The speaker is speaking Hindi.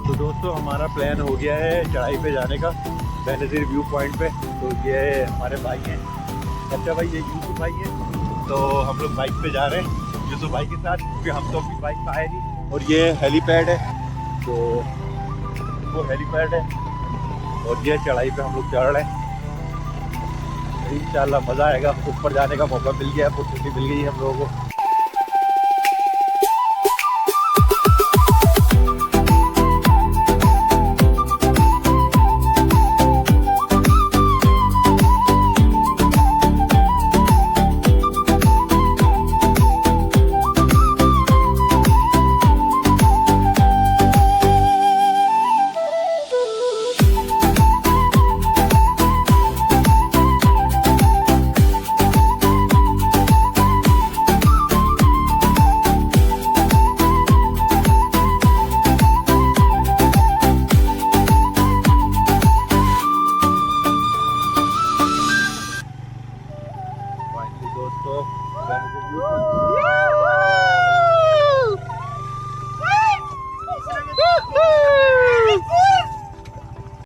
तो दोस्तों हमारा प्लान हो गया है चढ़ाई पे जाने का, बेनज़ीर व्यू पॉइंट पे। तो ये हमारे भाई हैं, अच्छा भाई ये यूसुफ भाई हैं। तो हम लोग बाइक पे जा रहे हैं यूसुफ भाई के साथ, क्योंकि हम तो अपनी बाइक पे आए नहीं। और ये हेलीपैड है, तो वो हेलीपैड है और ये चढ़ाई पे हम लोग चढ़ रहे हैं। इंशाल्लाह मज़ा आएगा, ऊपर जाने का मौका मिल गया, अपॉर्चुनिटी मिल गई है हम लोगों को। दोस्तों